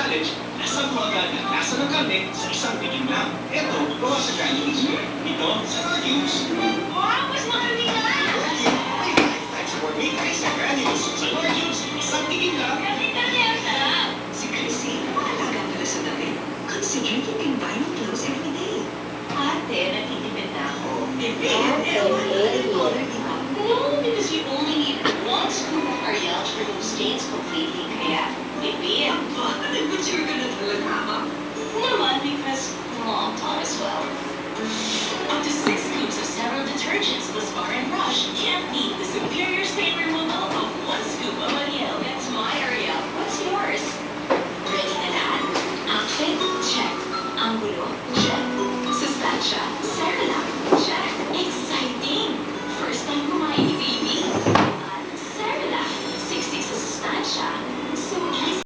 challenge, lasa mo agad ang lasa ng karne sa isang tikim lang. Ito, gawa sa granules. Ito, sa Norcubes. Wow, mas makamila! Norcube, may 5 times more meat kaysa granules. Sa Norcubes, isang tikim lang,